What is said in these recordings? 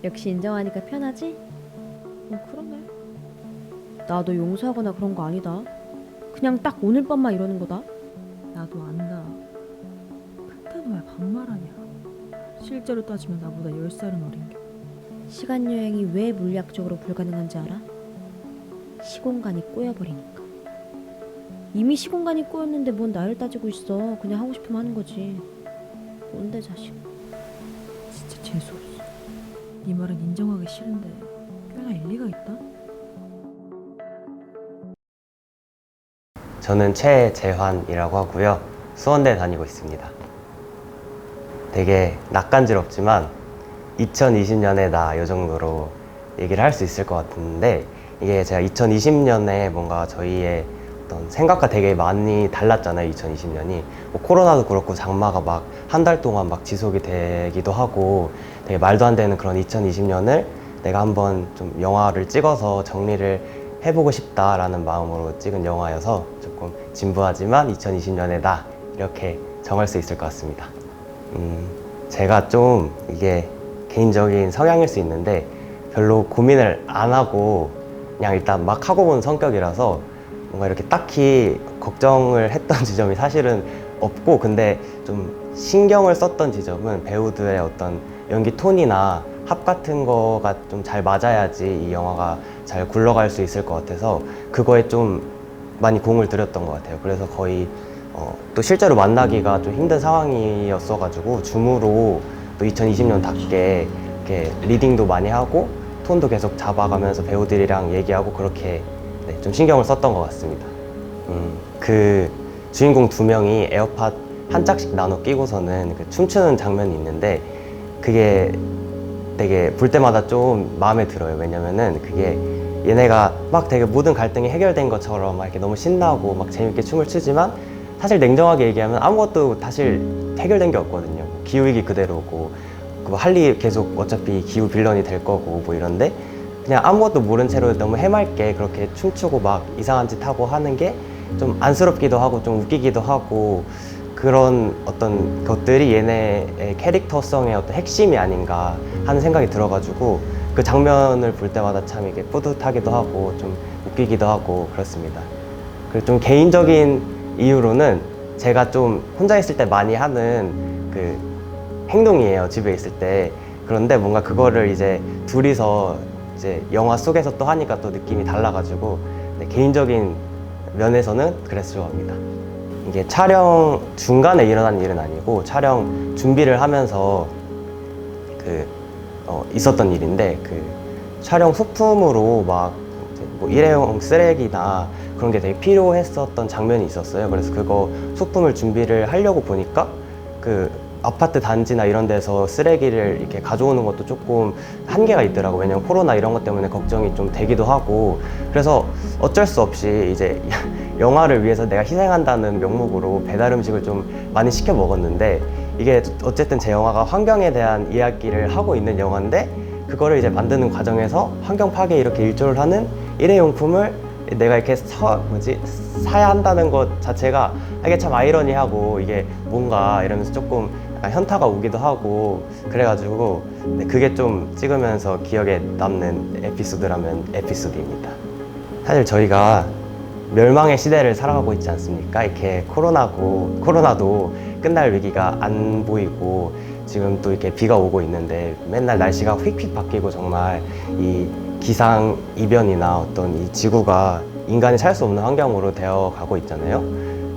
역시 인정하니까 편하지? 그러네. 나도 용서하거나 그런 거 아니다. 그냥 딱 오늘 밤만 이러는 거다. 나도 안다. 그때는 왜 반말하냐. 실제로 따지면 나보다 10살은 어린 게. 시간 여행이 왜 물리학적으로 불가능한지 알아? 시공간이 꼬여버리니까. 이미 시공간이 꼬였는데 뭔 나를 따지고 있어. 그냥 하고 싶으면 하는 거지. 뭔데 자식. 진짜 재수없어. 네 말은 인정하기 싫은데 꽤나 일리가 있다. 저는 최재환이라고 하고요. 수원대 다니고 있습니다. 되게 낯간지럽지만 2020년에 나 이 정도로 얘기를 할 수 있을 것 같은데, 이게 제가 2020년에 뭔가 저희의 어떤 생각과 되게 많이 달랐잖아요. 2020년이 뭐 코로나도 그렇고 장마가 막 한 달 동안 막 지속이 되기도 하고 되게 말도 안 되는 그런 2020년을 내가 한번 좀 영화를 찍어서 정리를 해보고 싶다라는 마음으로 찍은 영화여서 조금 진부하지만 2020년의 나, 이렇게 정할 수 있을 것 같습니다. 제가 좀 이게 개인적인 성향일 수 있는데 별로 고민을 안 하고 그냥 일단 막 하고 본 성격이라서 뭔가 이렇게 딱히 걱정을 했던 지점이 사실은 없고, 근데 좀 신경을 썼던 지점은 배우들의 어떤 연기 톤이나 합 같은 거가 좀 잘 맞아야지 이 영화가 잘 굴러갈 수 있을 것 같아서 그거에 좀 많이 공을 들였던 것 같아요. 그래서 거의 또 실제로 만나기가 좀 힘든 상황이었어가지고 줌으로 또 2020년답게 이렇게 리딩도 많이 하고 톤도 계속 잡아가면서 배우들이랑 얘기하고 그렇게 좀 신경을 썼던 것 같습니다. 그 주인공 두 명이 에어팟 한 짝씩 나눠 끼고서는 그 춤추는 장면이 있는데 그게 되게 볼 때마다 좀 마음에 들어요. 왜냐면은 그게 얘네가 막 되게 모든 갈등이 해결된 것처럼 막 이렇게 너무 신나고 막 재밌게 춤을 추지만 사실 냉정하게 얘기하면 아무것도 사실 해결된 게 없거든요. 기후위기 그대로고 그 할리 계속 어차피 기후 빌런이 될 거고 뭐 이런데 그냥 아무것도 모른 채로 너무 해맑게 그렇게 춤추고 막 이상한 짓 하고 하는 게 좀 안쓰럽기도 하고 좀 웃기기도 하고, 그런 어떤 것들이 얘네의 캐릭터성의 어떤 핵심이 아닌가 하는 생각이 들어가지고 그 장면을 볼 때마다 참 이게 뿌듯하기도 하고 좀 웃기기도 하고 그렇습니다. 그리고 좀 개인적인 이유로는 제가 좀 혼자 있을 때 많이 하는 그 행동이에요, 집에 있을 때. 그런데 뭔가 그거를 이제 둘이서 이제 영화 속에서 또 하니까 또 느낌이 달라가지고 개인적인 면에서는 그래서 좋아합니다. 이게 촬영 중간에 일어난 일은 아니고 촬영 준비를 하면서 있었던 일인데, 그 촬영 소품으로 막 뭐 일회용 쓰레기나 그런 게 되게 필요했었던 장면이 있었어요. 그래서 그거 소품을 준비를 하려고 보니까 그 아파트 단지나 이런 데서 쓰레기를 이렇게 가져오는 것도 조금 한계가 있더라고. 왜냐면 코로나 이런 것 때문에 걱정이 좀 되기도 하고, 그래서 어쩔 수 없이 이제 영화를 위해서 내가 희생한다는 명목으로 배달 음식을 좀 많이 시켜 먹었는데, 이게 어쨌든 제 영화가 환경에 대한 이야기를 하고 있는 영화인데 그거를 이제 만드는 과정에서 환경 파괴에 이렇게 일조를 하는 일회용품을 내가 이렇게 사야 한다는 것 자체가 이게 참 아이러니하고 이게 뭔가 이러면서 조금 약간 현타가 오기도 하고 그래가지고 그게 좀 찍으면서 기억에 남는 에피소드라면 에피소드입니다. 사실 저희가 멸망의 시대를 살아가고 있지 않습니까? 이렇게 코로나도 끝날 위기가 안 보이고 지금 또 이렇게 비가 오고 있는데 맨날 날씨가 휙휙 바뀌고 정말 이 기상 이변이나 어떤 이 지구가 인간이 살 수 없는 환경으로 되어 가고 있잖아요.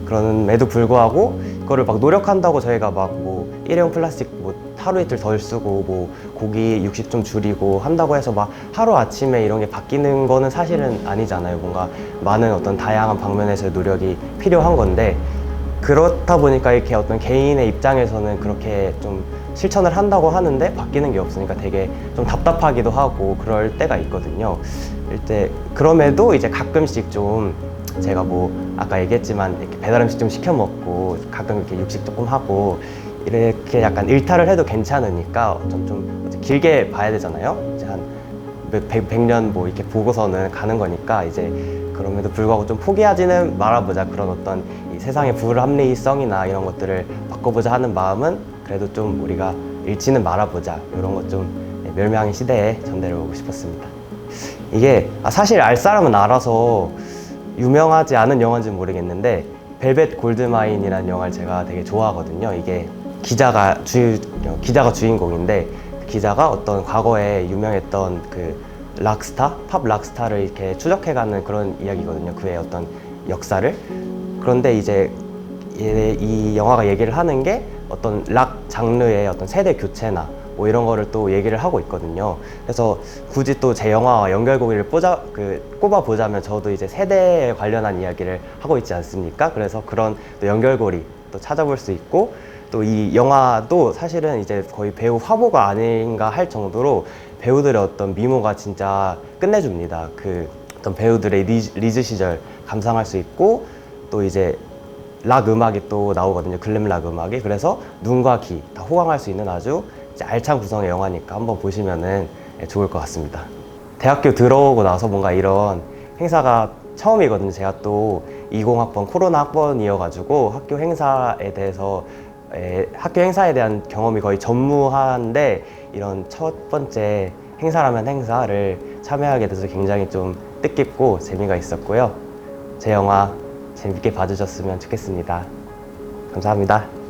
그럼에도 불구하고 그거를 막 노력한다고 저희가 막 뭐 일회용 플라스틱 뭐 하루 이틀 덜 쓰고 뭐 고기 육식 좀 줄이고 한다고 해서 막 하루 아침에 이런 게 바뀌는 거는 사실은 아니잖아요. 뭔가 많은 어떤 다양한 방면에서의 노력이 필요한 건데, 그렇다 보니까 이렇게 어떤 개인의 입장에서는 그렇게 좀 실천을 한다고 하는데 바뀌는 게 없으니까 되게 좀 답답하기도 하고 그럴 때가 있거든요. 이때 그럼에도 이제 가끔씩 좀 제가 뭐 아까 얘기했지만 이렇게 배달 음식 좀 시켜 먹고 가끔 이렇게 육식 조금 하고 이렇게 약간 일탈을 해도 괜찮으니까 좀 길게 봐야 되잖아요. 이제 한 100년 뭐 이렇게 보고서는 가는 거니까 이제 그럼에도 불구하고 좀 포기하지는 말아보자, 그런 어떤 이 세상의 불합리성이나 이런 것들을 바꿔보자 하는 마음은 그래도 좀 우리가 잃지는 말아보자, 이런 것 좀 멸망의 시대에 전달해보고 싶었습니다. 이게 사실 알 사람은 알아서 유명하지 않은 영화인지는 모르겠는데 벨벳 골드마인이라는 영화를 제가 되게 좋아하거든요. 이게 기자가 주인공인데 그 기자가 어떤 과거에 유명했던 그 락스타, 팝 락스타를 이렇게 추적해가는 그런 이야기거든요. 그의 어떤 역사를. 그런데 이제 이 영화가 얘기를 하는 게 어떤 락 장르의 어떤 세대 교체나 뭐 이런 거를 또 얘기를 하고 있거든요. 그래서 굳이 또 제 영화와 연결고리를 꼽아 보자면 저도 이제 세대에 관련한 이야기를 하고 있지 않습니까? 그래서 그런 또 연결고리 또 찾아볼 수 있고 또 이 영화도 사실은 이제 거의 배우 화보가 아닌가 할 정도로 배우들의 어떤 미모가 진짜 끝내줍니다. 그 어떤 배우들의 리즈 시절 감상할 수 있고 또 이제 락 음악이 또 나오거든요. 글램 락 음악이. 그래서 눈과 귀 다 호강할 수 있는 아주 이제 알찬 구성의 영화니까 한번 보시면은 좋을 것 같습니다. 대학교 들어오고 나서 뭔가 이런 행사가 처음이거든요. 제가 또 20학번 코로나 학번이어가지고 학교 행사에 대한 경험이 거의 전무한데 이런 첫 번째 행사라면 행사를 참여하게 돼서 굉장히 좀 뜻깊고 재미가 있었고요. 제 영화 재밌게 봐주셨으면 좋겠습니다. 감사합니다.